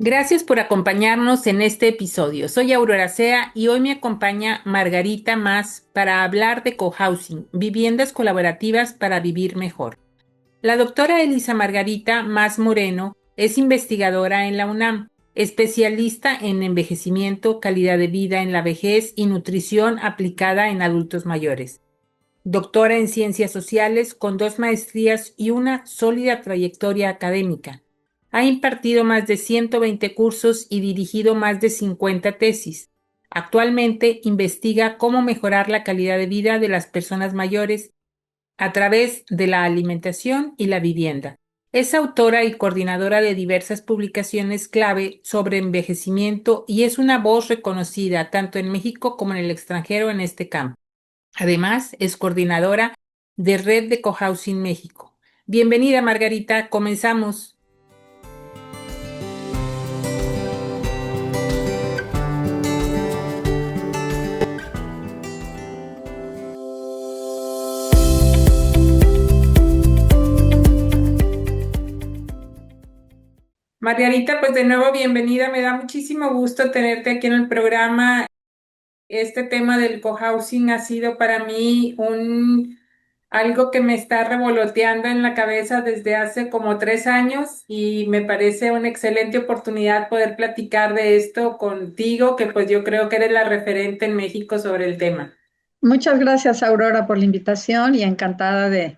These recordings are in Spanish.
Gracias por acompañarnos en este episodio. Soy Aurora Sea y hoy me acompaña Margarita Mas para hablar de cohousing, viviendas colaborativas para vivir mejor. La doctora Elisa Margarita Mas Moreno es investigadora en la UNAM, especialista en envejecimiento, calidad de vida en la vejez y nutrición aplicada en adultos mayores. Doctora en ciencias sociales con 2 maestrías y una sólida trayectoria académica. Ha impartido más de 120 cursos y dirigido más de 50 tesis. Actualmente investiga cómo mejorar la calidad de vida de las personas mayores a través de la alimentación y la vivienda. Es autora y coordinadora de diversas publicaciones clave sobre envejecimiento y es una voz reconocida tanto en México como en el extranjero en este campo. Además, es coordinadora de Red de Cohousing México. Bienvenida, Margarita. Comenzamos. Margarita, pues de nuevo bienvenida. Me da muchísimo gusto tenerte aquí en el programa. Este tema del cohousing ha sido para mí algo que me está revoloteando en la cabeza desde hace como 3 años y me parece una excelente oportunidad poder platicar de esto contigo, que pues yo creo que eres la referente en México sobre el tema. Muchas gracias, Aurora, por la invitación y encantada de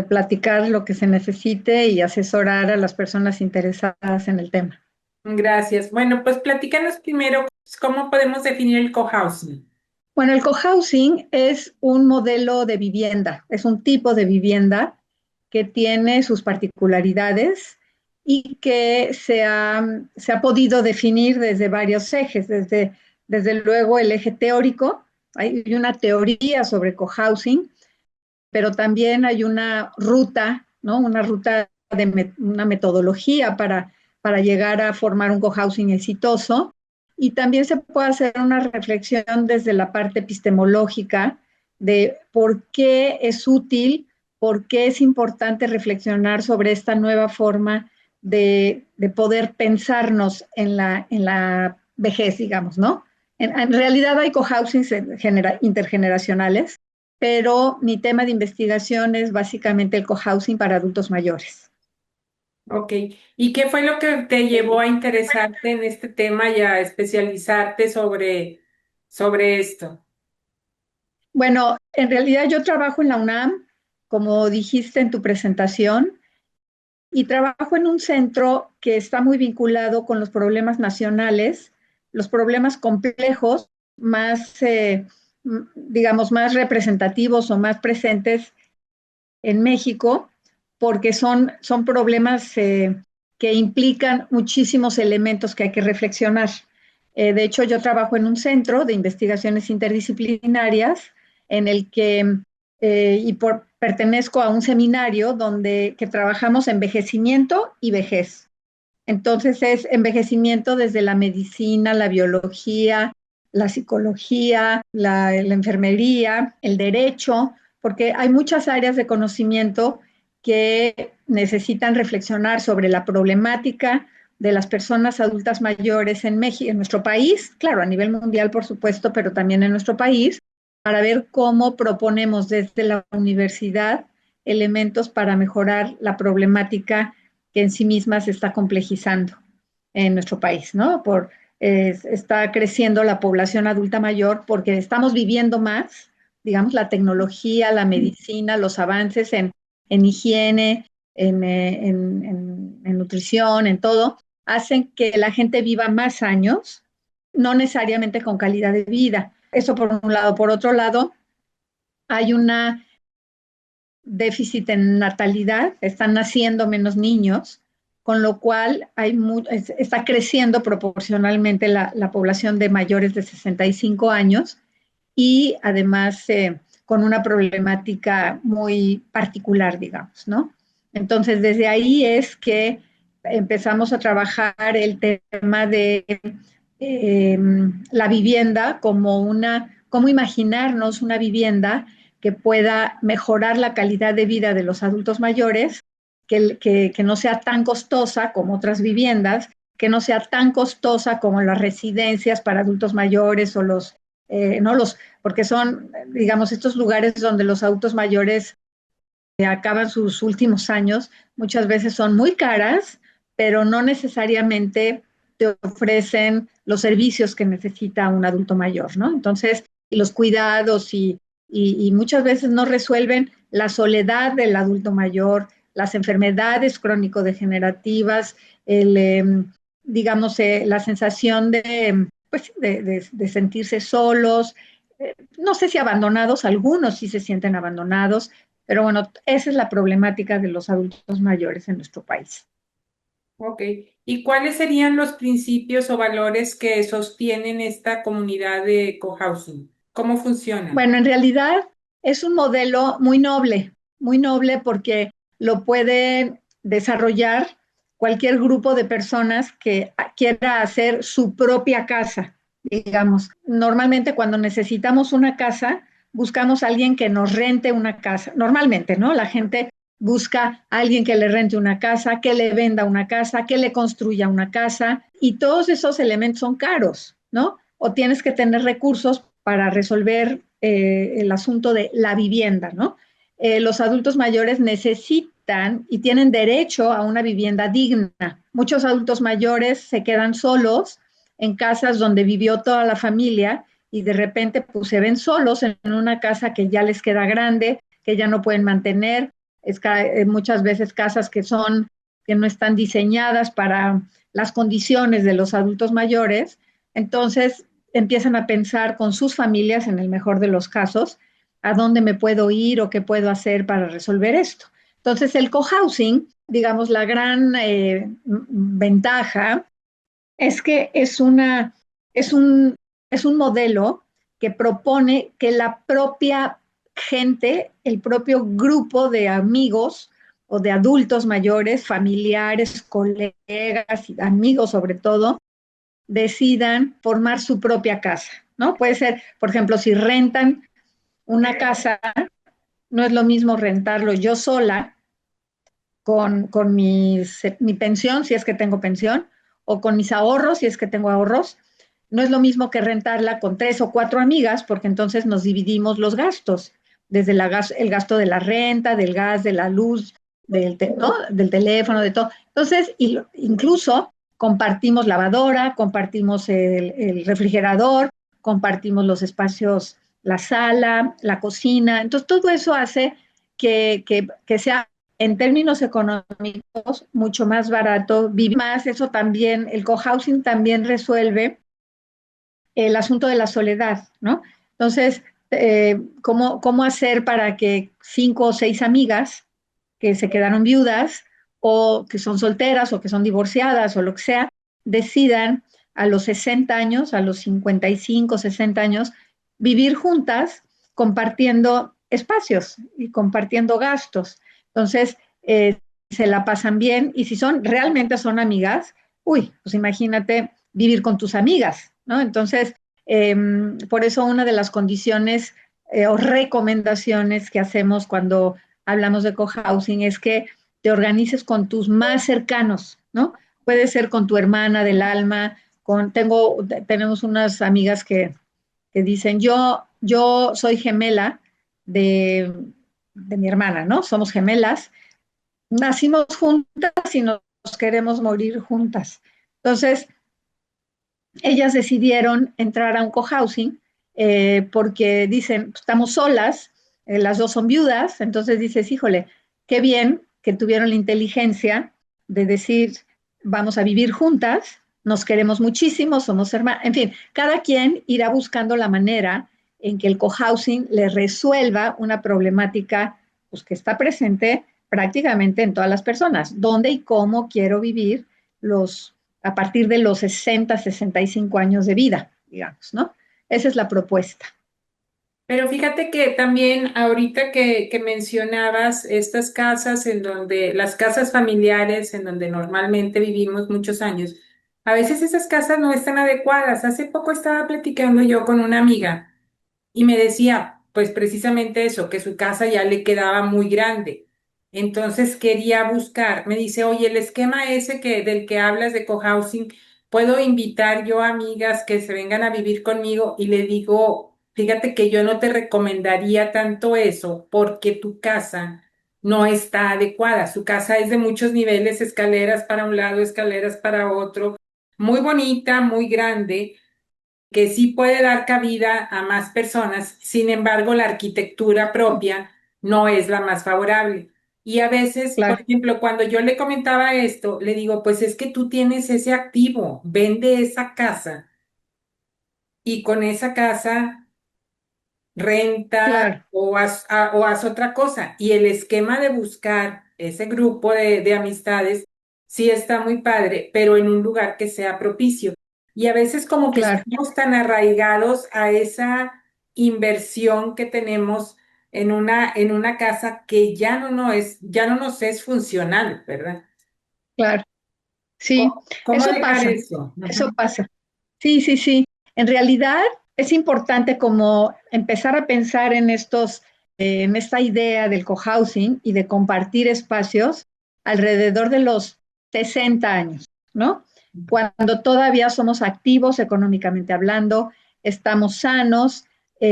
platicar lo que se necesite y asesorar a las personas interesadas en el tema. Gracias. Bueno, pues platícanos primero cómo podemos definir el cohousing. Bueno, el cohousing es un modelo de vivienda, es un tipo de vivienda que tiene sus particularidades y que se ha podido definir desde varios ejes, desde luego el eje teórico, hay una teoría sobre cohousing, pero también hay una ruta, ¿no? Una ruta una metodología para llegar a formar un cohousing exitoso. Y también se puede hacer una reflexión desde la parte epistemológica de por qué es útil, por qué es importante reflexionar sobre esta nueva forma de poder pensarnos en la vejez, digamos, ¿no? En realidad hay cohousings intergeneracionales, pero mi tema de investigación es básicamente el cohousing para adultos mayores. Ok. ¿Y qué fue lo que te llevó a interesarte en este tema y a especializarte sobre esto? Bueno, en realidad yo trabajo en la UNAM, como dijiste en tu presentación, y trabajo en un centro que está muy vinculado con los problemas nacionales, los problemas complejos, más, digamos, más representativos o más presentes en México, porque son problemas que implican muchísimos elementos que hay que reflexionar. De hecho, yo trabajo en un centro de investigaciones interdisciplinarias en el que, pertenezco a un seminario que trabajamos envejecimiento y vejez. Entonces es envejecimiento desde la medicina, la biología, la psicología, la enfermería, el derecho, porque hay muchas áreas de conocimiento que necesitan reflexionar sobre la problemática de las personas adultas mayores en México, en nuestro país, claro, a nivel mundial, por supuesto, pero también en nuestro país, para ver cómo proponemos desde la universidad elementos para mejorar la problemática que en sí misma se está complejizando en nuestro país, ¿no? Está creciendo la población adulta mayor porque estamos viviendo más, digamos, la tecnología, la medicina, los avances en higiene, en nutrición, en todo, hacen que la gente viva más años, no necesariamente con calidad de vida. Eso por un lado. Por otro lado, hay una déficit en natalidad, están naciendo menos niños, con lo cual está creciendo proporcionalmente la población de mayores de 65 años y además con una problemática muy particular, digamos, ¿no? Entonces, desde ahí es que empezamos a trabajar el tema de eh, la vivienda cómo imaginarnos una vivienda que pueda mejorar la calidad de vida de los adultos mayores, que no sea tan costosa como otras viviendas, que no sea tan costosa como las residencias para adultos mayores o no los, porque son, digamos, estos lugares donde los adultos mayores acaban sus últimos años, muchas veces son muy caras, pero no necesariamente te ofrecen los servicios que necesita un adulto mayor, ¿no? Entonces, y los cuidados y muchas veces no resuelven la soledad del adulto mayor, las enfermedades crónico-degenerativas, digamos, la sensación pues, de sentirse solos, no sé si abandonados, algunos sí se sienten abandonados, pero bueno, esa es la problemática de los adultos mayores en nuestro país. Ok. ¿Y cuáles serían los principios o valores que sostienen esta comunidad de cohousing? ¿Cómo funcionan? Bueno, en realidad es un modelo muy noble porque lo puede desarrollar cualquier grupo de personas que quiera hacer su propia casa, digamos. Normalmente cuando necesitamos una casa, buscamos a alguien que nos rente una casa. Normalmente, ¿no? La gente busca a alguien que le rente una casa, que le venda una casa, que le construya una casa, y todos esos elementos son caros, ¿no? O tienes que tener recursos para resolver el asunto de la vivienda, ¿no? Los adultos mayores necesitan y tienen derecho a una vivienda digna. Muchos adultos mayores se quedan solos en casas donde vivió toda la familia y de repente pues, se ven solos en una casa que ya les queda grande, que ya no pueden mantener. Muchas veces casas que no están diseñadas para las condiciones de los adultos mayores. Entonces, empiezan a pensar con sus familias, en el mejor de los casos, a dónde me puedo ir o qué puedo hacer para resolver esto. Entonces, el cohousing, digamos, la gran ventaja es que es un, es un modelo que propone que la propia gente, el propio grupo de amigos o de adultos mayores, familiares, colegas y amigos sobre todo, decidan formar su propia casa, ¿no? Puede ser, por ejemplo, si rentan una casa, no es lo mismo rentarlo yo sola mi pensión, si es que tengo pensión, o con mis ahorros, si es que tengo ahorros. No es lo mismo que rentarla con tres o cuatro amigas, porque entonces nos dividimos los gastos, desde el gasto de la renta, del gas, de la luz, ¿no? Del teléfono, de todo. Entonces, incluso compartimos lavadora, compartimos el refrigerador, compartimos los espacios, la sala, la cocina. Entonces, todo eso hace que sea en términos económicos mucho más barato, vivir más. Eso también, el cohousing también resuelve el asunto de la soledad, ¿no? Entonces, ¿cómo hacer para que cinco o seis amigas que se quedaron viudas o que son solteras o que son divorciadas o lo que sea, decidan a los 60 años, a los 55, 60 años, vivir juntas compartiendo espacios y compartiendo gastos? Entonces, se la pasan bien y si realmente son amigas, uy, pues imagínate vivir con tus amigas, ¿no? Entonces, por eso una de las condiciones o recomendaciones que hacemos cuando hablamos de cohousing es que te organices con tus más cercanos, ¿no? Puede ser con tu hermana del alma, tenemos unas amigas que dicen, yo soy gemela de, de mi hermana, ¿no? Somos gemelas, nacimos juntas y nos queremos morir juntas. Entonces, ellas decidieron entrar a un cohousing porque dicen, estamos solas, las dos son viudas, entonces dices, híjole, qué bien que tuvieron la inteligencia de decir, vamos a vivir juntas, nos queremos muchísimo, somos hermanas, en fin, cada quien irá buscando la manera en que el cohousing le resuelva una problemática pues, que está presente prácticamente en todas las personas, dónde y cómo quiero vivir a partir de los 60, 65 años de vida, digamos, ¿no? Esa es la propuesta. Pero fíjate que también ahorita que mencionabas estas casas en donde, las casas familiares en donde normalmente vivimos muchos años, a veces esas casas no están adecuadas. Hace poco estaba platicando yo con una amiga y me decía, pues precisamente eso, que su casa ya le quedaba muy grande. Entonces quería buscar, me dice, oye, el esquema ese del que hablas de cohousing, ¿puedo invitar yo a amigas que se vengan a vivir conmigo? Y le digo, fíjate que yo no te recomendaría tanto eso porque tu casa no está adecuada. Su casa es de muchos niveles, escaleras para un lado, escaleras para otro, muy bonita, muy grande, que sí puede dar cabida a más personas. Sin embargo, la arquitectura propia no es la más favorable. Y a veces, por Claro, ejemplo, cuando yo le comentaba esto, le digo, pues es que tú tienes ese activo, vende esa casa y con esa casa renta claro, o haz otra cosa. Y el esquema de buscar ese grupo de amistades sí está muy padre, pero en un lugar que sea propicio. Y a veces como que claro, estamos tan arraigados a esa inversión que tenemos en una casa que ya no nos es funcional, ¿verdad? claro. Sí, ¿Cómo eso dejar pasa, eso? eso Ujú. pasa. Sí, sí, sí. En realidad es importante como empezar a pensar en en esta idea del cohousing y de compartir espacios alrededor de los 60 años, ¿no? Cuando todavía somos activos económicamente hablando, estamos sanos,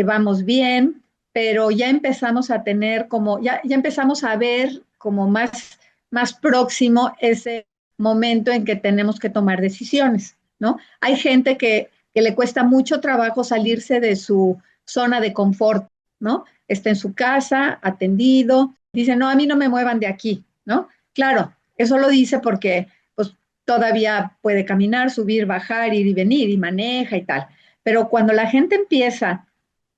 vamos bien, pero ya empezamos a tener ya empezamos a ver como más próximo ese momento en que tenemos que tomar decisiones, ¿no? Hay gente que le cuesta mucho trabajo salirse de su zona de confort, ¿no? Está en su casa, atendido, dice, no, a mí no me muevan de aquí, ¿no? Claro, eso lo dice porque pues todavía puede caminar, subir, bajar, ir y venir y maneja y tal. Pero cuando la gente empieza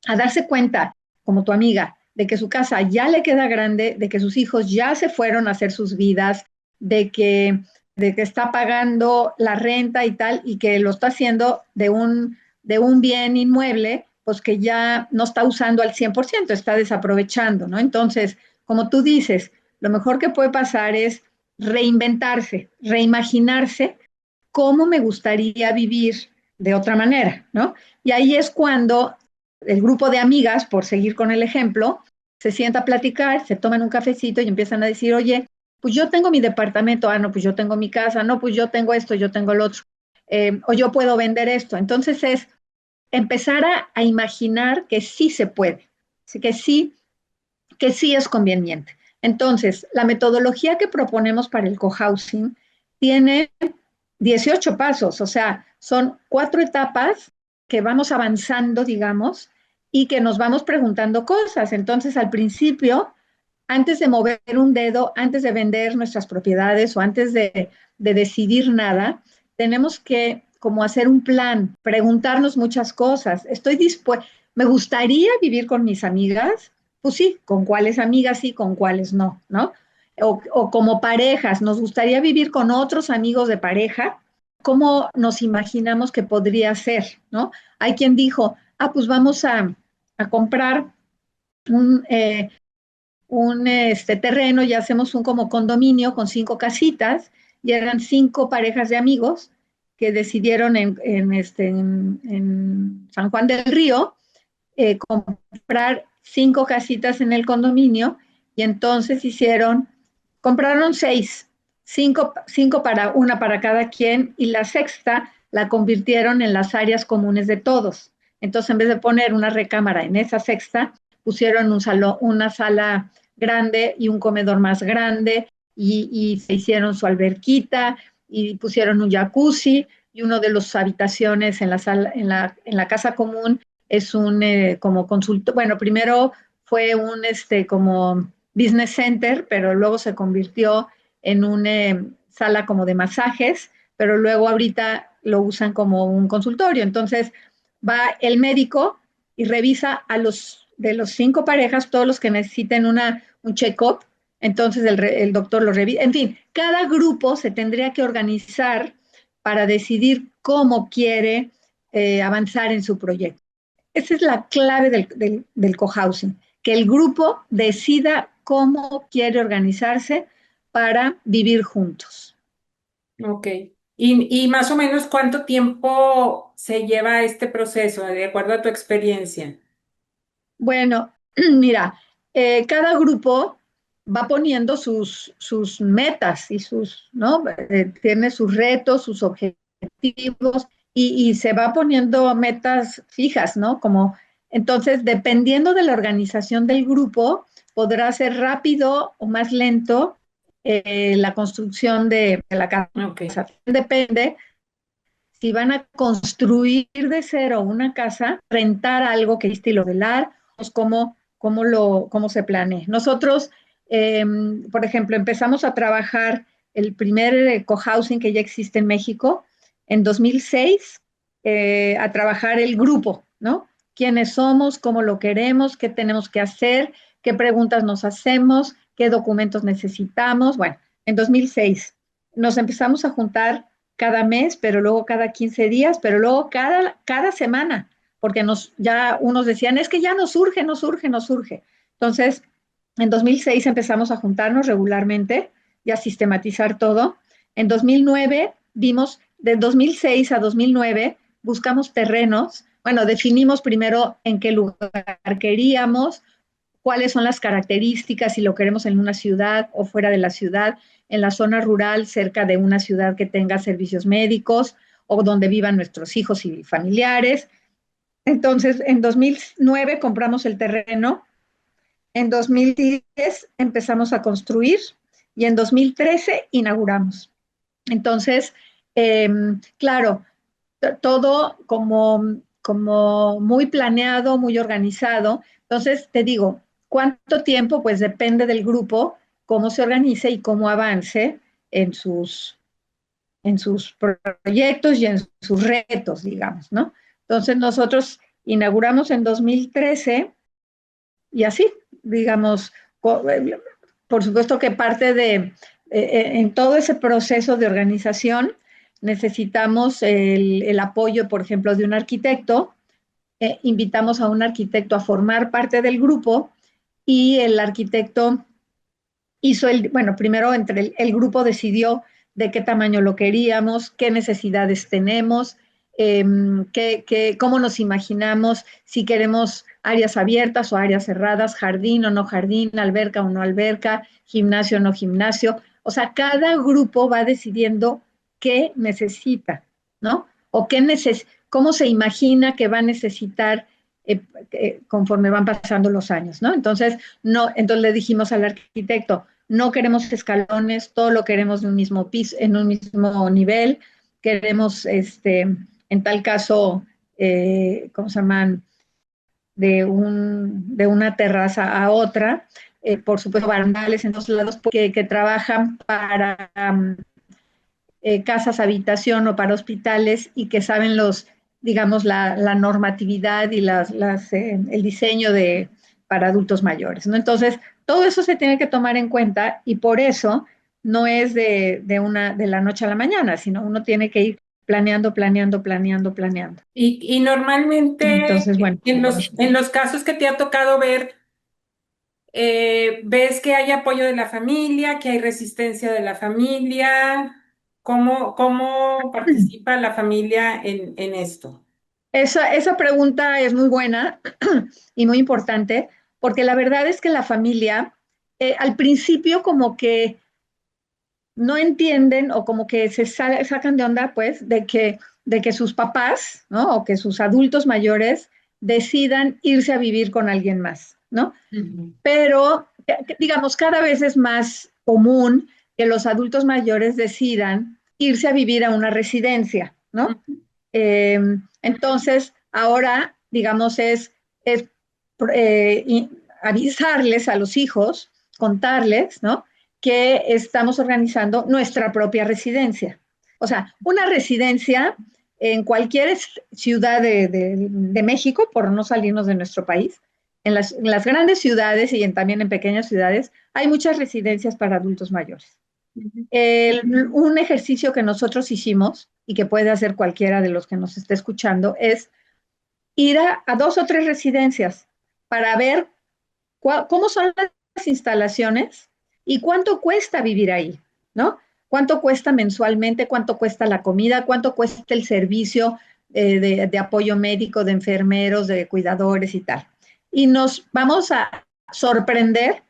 a darse cuenta, como tu amiga, de que su casa ya le queda grande, de que sus hijos ya se fueron a hacer sus vidas, de que, de que está pagando la renta y tal, y que lo está haciendo de un bien inmueble, pues que ya no está usando al 100%, está desaprovechando, ¿no? Entonces, como tú dices, lo mejor que puede pasar es reinventarse, reimaginarse cómo me gustaría vivir de otra manera, ¿no? Y ahí es cuando el grupo de amigas, por seguir con el ejemplo, se sienta a platicar, se toman un cafecito y empiezan a decir, oye, pues yo tengo mi departamento, no, pues yo tengo mi casa, no, pues yo tengo esto, yo tengo lo otro, o yo puedo vender esto. Entonces es empezar a imaginar que sí se puede, que sí es conveniente. Entonces, la metodología que proponemos para el cohousing tiene 18 pasos, o sea, son 4 etapas que vamos avanzando, digamos, y que nos vamos preguntando cosas. Entonces, al principio, antes de mover un dedo, antes de vender nuestras propiedades o antes de decidir nada, tenemos que como hacer un plan, preguntarnos muchas cosas. Estoy dispuesta, me gustaría vivir con mis amigas, pues sí, con cuáles amigas sí, con cuáles no, ¿no? O como parejas, nos gustaría vivir con otros amigos de pareja, ¿cómo nos imaginamos que podría ser, ¿no? Hay quien dijo, pues vamos a comprar un, terreno y hacemos un como condominio con 5 casitas y eran 5 parejas de amigos que decidieron en San Juan del Río comprar 5 casitas en el condominio y entonces compraron 5 para una para cada quien y la sexta la convirtieron en las áreas comunes de todos. Entonces, en vez de poner una recámara en esa sexta, pusieron una sala grande y un comedor más grande y se hicieron su alberquita y pusieron un jacuzzi y uno de las habitaciones en la sala, en la casa común es un como consulto, bueno, primero fue un como business center, pero luego se convirtió en una sala como de masajes, pero luego ahorita lo usan como un consultorio. Entonces va el médico y revisa de los 5 parejas, todos los que necesiten un check-up, entonces el doctor lo revisa. En fin, cada grupo se tendría que organizar para decidir cómo quiere avanzar en su proyecto. Esa es la clave del cohousing, que el grupo decida cómo quiere organizarse para vivir juntos. Ok. Y más o menos cuánto tiempo se lleva este proceso, de acuerdo a tu experiencia? Bueno, mira, cada grupo va poniendo sus metas y ¿no? Tiene sus retos, sus objetivos y se va poniendo metas fijas, ¿no? Entonces, dependiendo de la organización del grupo, podrá ser rápido o más lento la construcción de la casa. Ok. Depende si van a construir de cero una casa, rentar algo que es estilo velar, pues cómo se planea. Nosotros, por ejemplo, empezamos a trabajar el primer cohousing que ya existe en México en 2006, a trabajar el grupo, ¿no? ¿Quiénes somos? ¿Cómo lo queremos? ¿Qué tenemos que hacer? ¿Qué preguntas nos hacemos? ¿Qué documentos necesitamos? Bueno, en 2006 nos empezamos a juntar cada mes, pero luego cada 15 días, pero luego cada semana, porque ya unos decían, es que ya nos surge, nos surge, nos surge. Entonces, en 2006 empezamos a juntarnos regularmente y a sistematizar todo. En 2009 vimos, de 2006 a 2009, buscamos terrenos. Bueno, definimos primero en qué lugar queríamos, cuáles son las características, si lo queremos en una ciudad o fuera de la ciudad, en la zona rural, cerca de una ciudad que tenga servicios médicos o donde vivan nuestros hijos y familiares. Entonces, en 2009 compramos el terreno, en 2010 empezamos a construir y en 2013 inauguramos. Entonces, eh, claro, todo como muy planeado, muy organizado. Entonces, te digo, ¿cuánto tiempo? Pues depende del grupo, cómo se organice y cómo avance en sus proyectos y en sus retos, digamos, ¿no? Entonces, nosotros inauguramos en 2013 y así, digamos, por supuesto que parte en todo ese proceso de organización, necesitamos el apoyo, por ejemplo, de un arquitecto. Invitamos a un arquitecto a formar parte del grupo y el arquitecto bueno, primero entre el grupo decidió de qué tamaño lo queríamos, qué necesidades tenemos, cómo nos imaginamos, si queremos áreas abiertas o áreas cerradas, jardín o no jardín, alberca o no alberca, gimnasio o no gimnasio. O sea, cada grupo va decidiendo qué necesita, ¿no? O cómo se imagina que va a necesitar conforme van pasando los años, ¿no? Entonces, no, entonces le dijimos al arquitecto, no queremos escalones, todo lo queremos de un mismo piso, en un mismo nivel, queremos, en tal caso, ¿cómo se llaman? De una terraza a otra, por supuesto, barandales en dos lados, que trabajan para casas habitación o para hospitales y que saben digamos, la normatividad y el diseño para adultos mayores, ¿no? Entonces, todo eso se tiene que tomar en cuenta y por eso no es de la noche a la mañana, sino uno tiene que ir planeando, planeando, planeando, planeando. Y normalmente Entonces, bueno, en los casos que te ha tocado ver, ¿ves que hay apoyo de la familia, que hay resistencia de la familia? ¿Cómo participa la familia en esto? esa pregunta es muy buena y muy importante, porque la verdad es que la familia, al principio como que no entienden o como que sacan de onda, pues, de que sus papás, ¿no? O que sus adultos mayores decidan irse a vivir con alguien más, ¿no? Ujú. Pero, digamos, cada vez es más común que los adultos mayores decidan irse a vivir a una residencia, ¿no? Ujú. Eh, entonces, ahora, digamos, es avisarles a los hijos, contarles, ¿no? Que estamos organizando nuestra propia residencia. O sea, una residencia en cualquier ciudad de México, por no salirnos de nuestro país, en las grandes ciudades y también en pequeñas ciudades, hay muchas residencias para adultos mayores. Ujú. Un ejercicio que nosotros hicimos y que puede hacer cualquiera de los que nos esté escuchando es ir a dos o tres residencias para ver cómo son las instalaciones y cuánto cuesta vivir ahí, ¿no? ¿Cuánto cuesta mensualmente? ¿Cuánto cuesta la comida? ¿Cuánto cuesta el servicio de apoyo médico, de enfermeros, de cuidadores y tal? Y nos vamos a sorprender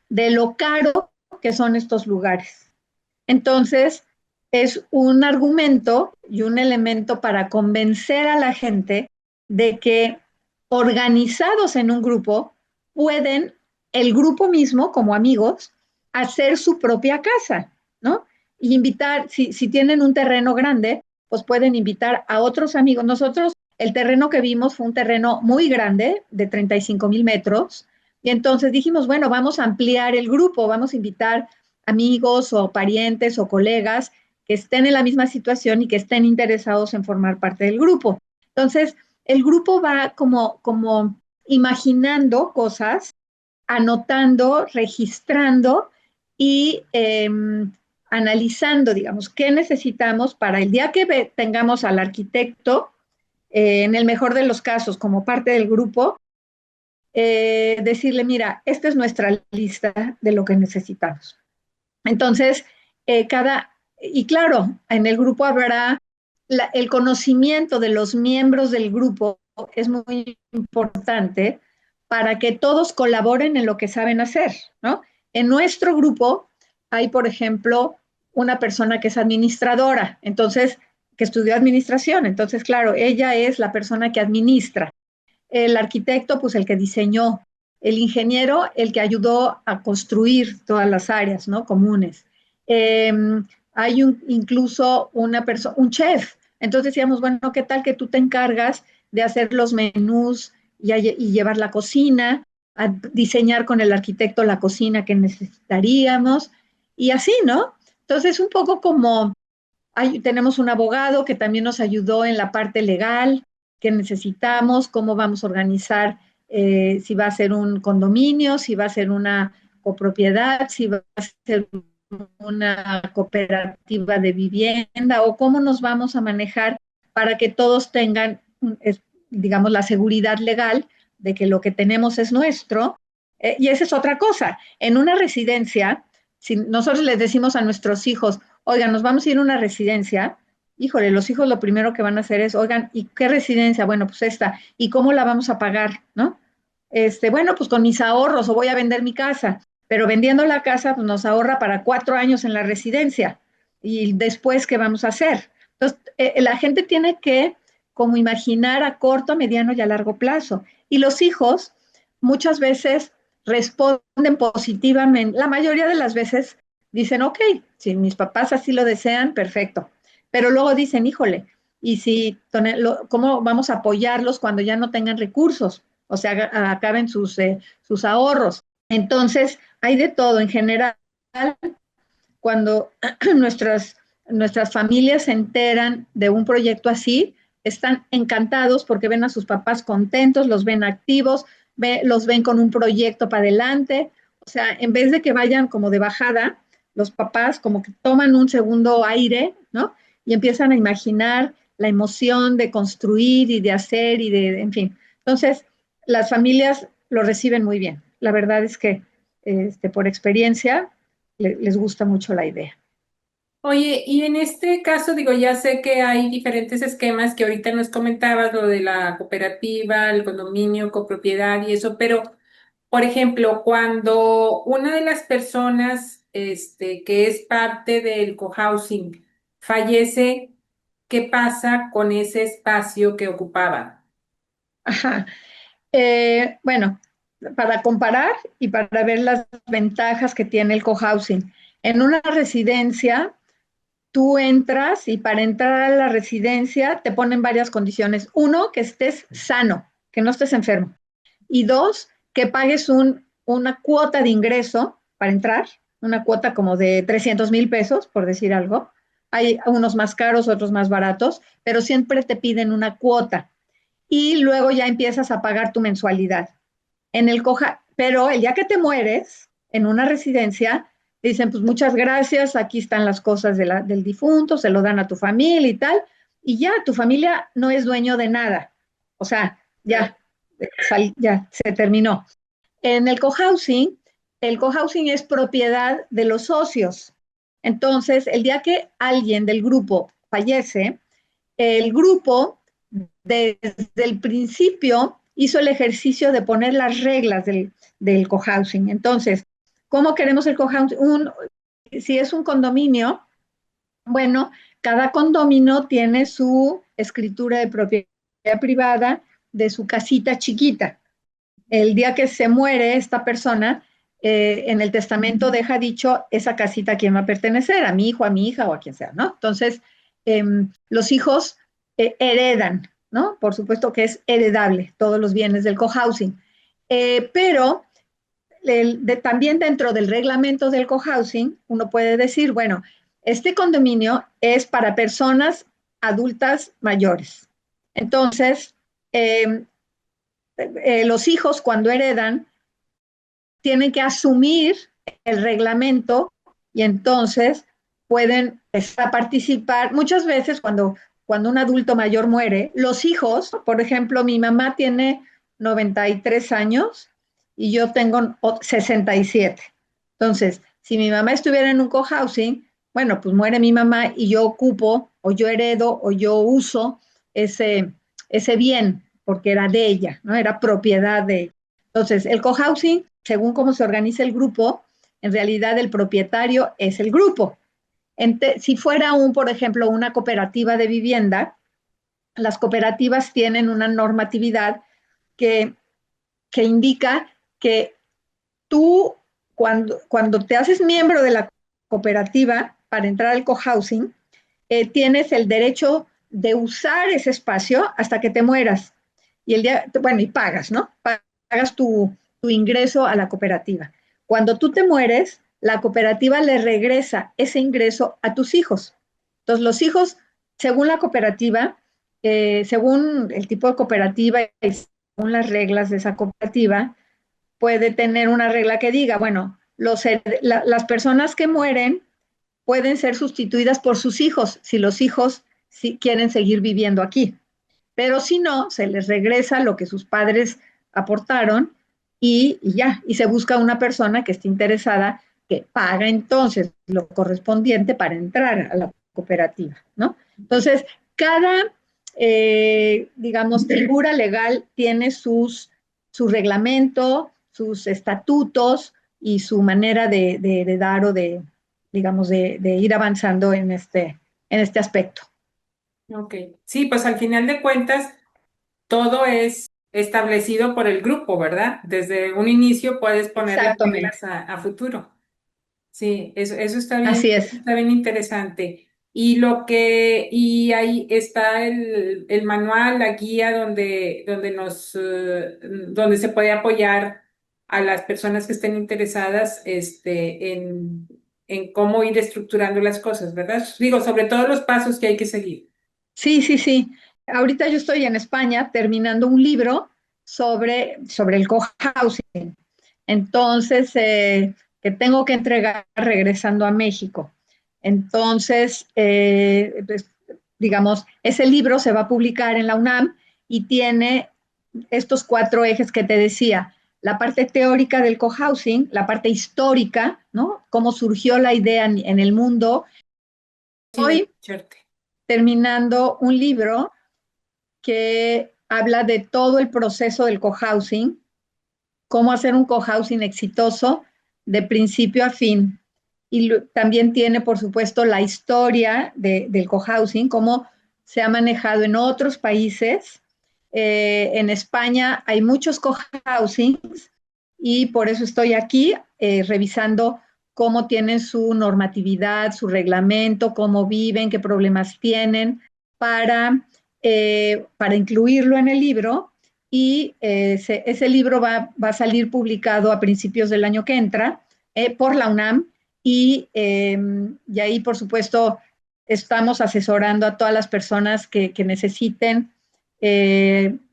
de lo caro que son estos lugares. Entonces, es un argumento y un elemento para convencer a la gente de que organizados en un grupo pueden, el grupo mismo, como amigos, hacer su propia casa, ¿no? Y invitar, si tienen un terreno grande, pues pueden invitar a otros amigos. Nosotros, el terreno que vimos fue un terreno muy grande, de 35,000 metros, y entonces dijimos, bueno, vamos a ampliar el grupo, vamos a invitar amigos o parientes o colegas que estén en la misma situación y que estén interesados en formar parte del grupo. Entonces, el grupo va como imaginando cosas, anotando, registrando y analizando, digamos, qué necesitamos para el día que tengamos al arquitecto, en el mejor de los casos, como parte del grupo, decirle, mira, esta es nuestra lista de lo que necesitamos. Entonces, y claro, en el grupo habrá el conocimiento de los miembros del grupo es muy importante para que todos colaboren en lo que saben hacer, ¿no? En nuestro grupo hay, por ejemplo, una persona que es administradora, entonces, que estudió administración, entonces, claro, ella es la persona que administra. El arquitecto, pues el que diseñó, el ingeniero, el que ayudó a construir todas las áreas, ¿no? Comunes. Eh, Hay incluso un chef. Entonces decíamos, bueno, ¿qué tal que tú te encargas de hacer los menús y llevar la cocina, a diseñar con el arquitecto la cocina que necesitaríamos? Y así, ¿no? Entonces, un poco como tenemos un abogado que también nos ayudó en la parte legal que necesitamos, cómo vamos a organizar, si va a ser un condominio, si va a ser una copropiedad, si va a ser una cooperativa de vivienda o cómo nos vamos a manejar para que todos tengan, digamos, la seguridad legal de que lo que tenemos es nuestro. Y esa es otra cosa. En una residencia, si nosotros les decimos a nuestros hijos, oigan, nos vamos a ir a una residencia, híjole, los hijos lo primero que van a hacer es, oigan, ¿y qué residencia? Bueno, pues esta, ¿y cómo la vamos a pagar? ¿No? Bueno, pues con mis ahorros o voy a vender mi casa, pero vendiendo la casa pues nos ahorra para 4 años en la residencia y después, ¿qué vamos a hacer? Entonces, la gente tiene que como imaginar a corto, mediano y a largo plazo. Y los hijos muchas veces responden positivamente, la mayoría de las veces dicen, ok, si mis papás así lo desean, perfecto. Pero luego dicen, híjole, ¿y si, cómo vamos a apoyarlos cuando ya no tengan recursos? O sea, acaben sus ahorros. Entonces, hay de todo. En general, cuando nuestras familias se enteran de un proyecto así, están encantados porque ven a sus papás contentos, los ven activos, los ven con un proyecto para adelante. O sea, en vez de que vayan como de bajada, los papás como que toman un segundo aire, ¿no? Y empiezan a imaginar la emoción de construir y de hacer y en fin. Entonces, las familias lo reciben muy bien. La verdad es que, por experiencia, les gusta mucho la idea. Oye, y en este caso, digo, ya sé que hay diferentes esquemas que ahorita nos comentabas, lo de la cooperativa, el condominio, copropiedad y eso, pero, por ejemplo, cuando una de las personas, que es parte del cohousing fallece, ¿qué pasa con ese espacio que ocupaba? Ajá. Bueno, para comparar y para ver las ventajas que tiene el cohousing. En una residencia, tú entras y para entrar a la residencia te ponen varias condiciones. Uno, que estés sano, que no estés enfermo. Y dos, que pagues una cuota de ingreso para entrar, una cuota como de 300,000 pesos, por decir algo. Hay unos más caros, otros más baratos, pero siempre te piden una cuota y luego ya empiezas a pagar tu mensualidad. Pero el día que te mueres en una residencia, dicen, pues muchas gracias, aquí están las cosas del difunto, se lo dan a tu familia y tal, y ya tu familia no es dueño de nada. O sea, ya se terminó. En el cohousing es propiedad de los socios. Entonces, el día que alguien del grupo fallece, el grupo desde el principio hizo el ejercicio de poner las reglas del cohousing. Entonces, ¿Cómo queremos el cohousing? Si es un condominio, bueno, cada condominio tiene su escritura de propiedad privada de su casita chiquita. El día que se muere esta persona, en el testamento deja dicho esa casita a quién va a pertenecer, a mi hijo, a mi hija o a quien sea, ¿no? Entonces, los hijos heredan, ¿no? Por supuesto que es heredable todos los bienes del cohousing. Pero también dentro del reglamento del cohousing, uno puede decir, bueno, este condominio es para personas adultas mayores. Entonces, eh, los hijos cuando heredan tienen que asumir el reglamento y entonces pueden participar. Muchas veces cuando un adulto mayor muere, los hijos, por ejemplo, mi mamá tiene 93 años y yo tengo 67. Entonces, si mi mamá estuviera en un cohousing, bueno, pues muere mi mamá y yo ocupo o yo heredo o yo uso ese bien porque era de ella, ¿no? Era propiedad de ella. Entonces, el cohousing, según cómo se organiza el grupo, en realidad el propietario es el grupo. Si fuera por ejemplo, una cooperativa de vivienda, las cooperativas tienen una normatividad que, que indica que tú, cuando te haces miembro de la cooperativa para entrar al cohousing, tienes el derecho de usar ese espacio hasta que te mueras. Y pagas, ¿no? Pagas tu ingreso a la cooperativa. Cuando tú te mueres, la cooperativa le regresa ese ingreso a tus hijos. Entonces, los hijos, según la cooperativa, según el tipo de cooperativa y según las reglas de esa cooperativa, puede tener una regla que diga, bueno, las personas que mueren pueden ser sustituidas por sus hijos si los hijos si quieren seguir viviendo aquí. Pero si no, se les regresa lo que sus padres aportaron y ya, y se busca una persona que esté interesada que paga entonces lo correspondiente para entrar a la cooperativa, ¿no? Entonces, cada, digamos, figura legal tiene su reglamento, sus estatutos y su manera de dar o digamos, de ir avanzando en este aspecto. Ok. Sí, pues al final de cuentas, todo es establecido por el grupo, ¿verdad? Desde un inicio puedes poner las Exactamente. reglas a futuro. Sí, eso Así es. está bien interesante. Y ahí está el manual, la guía donde se puede apoyar a las personas que estén interesadas, en cómo ir estructurando las cosas, ¿verdad? Digo, sobre todo los pasos que hay que seguir. Sí, sí, sí. Ahorita yo estoy en España terminando un libro sobre el cohousing. Entonces, que tengo que entregar regresando a México. Entonces, pues, digamos, ese libro se va a publicar en la UNAM y tiene estos cuatro ejes que te decía. La parte teórica del cohousing, la parte histórica, ¿no? Cómo surgió la idea en el mundo. Sí, de Hoy escucharte. terminando un libro que habla de todo el proceso del cohousing, cómo hacer un cohousing exitoso de principio a fin. Y también tiene, por supuesto, la historia del cohousing, cómo se ha manejado en otros países. En España hay muchos cohousings y por eso estoy aquí revisando cómo tienen su normatividad, su reglamento, cómo viven, qué problemas tienen, para incluirlo en el libro y ese libro va a salir publicado a principios del año que entra por la UNAM y ahí, por supuesto, estamos asesorando a todas las personas que necesiten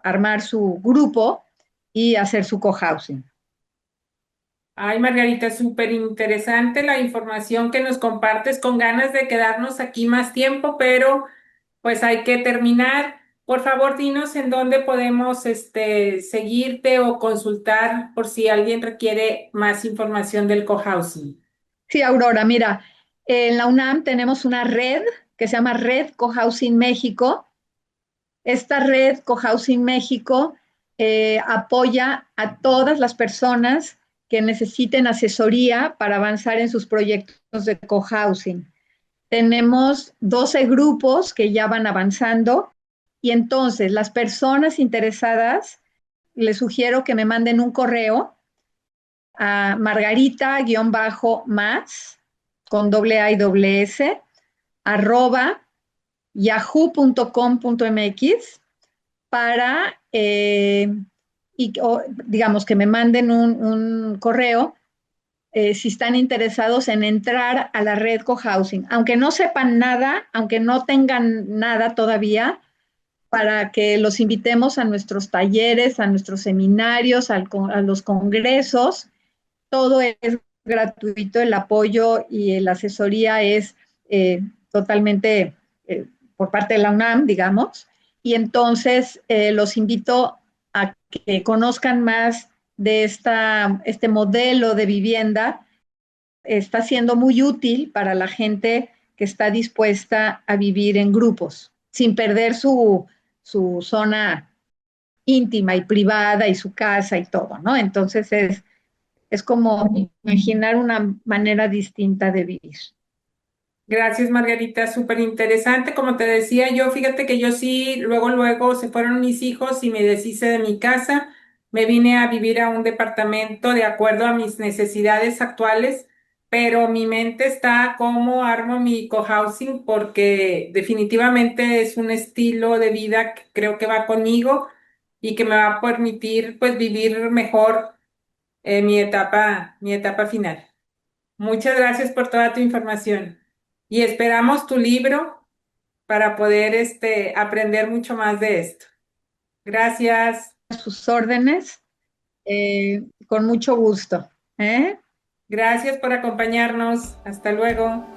armar su grupo y hacer su cohousing. Ay, Margarita, súper interesante la información que nos compartes, con ganas de quedarnos aquí más tiempo, pero pues hay que terminar. Por favor, dinos en dónde podemos, seguirte o consultar por si alguien requiere más información del cohousing. Sí, Aurora, mira, en la UNAM tenemos una red que se llama Red Cohousing México. Esta red Cohousing México apoya a todas las personas que necesiten asesoría para avanzar en sus proyectos de cohousing. Tenemos 12 grupos que ya van avanzando y entonces las personas interesadas les sugiero que me manden un correo a margarita-más con doble A y doble S arroba yahoo.com.mx para, digamos, que me manden un correo si están interesados en entrar a la red cohousing, aunque no sepan nada, aunque no tengan nada todavía, para que los invitemos a nuestros talleres, a nuestros seminarios, a los congresos. Todo es gratuito, el apoyo y la asesoría es totalmente por parte de la UNAM, digamos, y entonces los invito a que conozcan más de este modelo de vivienda. Está siendo muy útil para la gente que está dispuesta a vivir en grupos, sin perder su zona íntima y privada y su casa y todo, ¿no? Entonces es como imaginar una manera distinta de vivir. Gracias, Margarita, súper interesante. Como te decía, yo fíjate que yo sí, luego se fueron mis hijos y me deshice de mi casa. Me vine a vivir a un departamento de acuerdo a mis necesidades actuales, pero mi mente está cómo armo mi cohousing porque definitivamente es un estilo de vida que creo que va conmigo y que me va a permitir pues vivir mejor mi etapa final. Muchas gracias por toda tu información y esperamos tu libro para poder aprender mucho más de esto. Gracias, A sus órdenes, con mucho gusto. ¿Eh? gracias por acompañarnos. Hasta luego.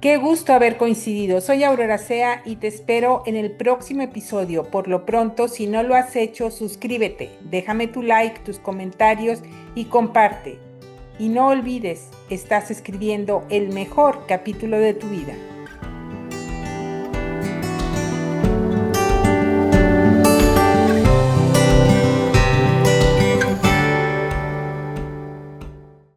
Qué gusto haber coincidido. Soy Aurora Sea y te espero en el próximo episodio. Por lo pronto, si no lo has hecho, suscríbete, déjame tu like, tus comentarios y comparte. Y no olvides, estás escribiendo el mejor capítulo de tu vida.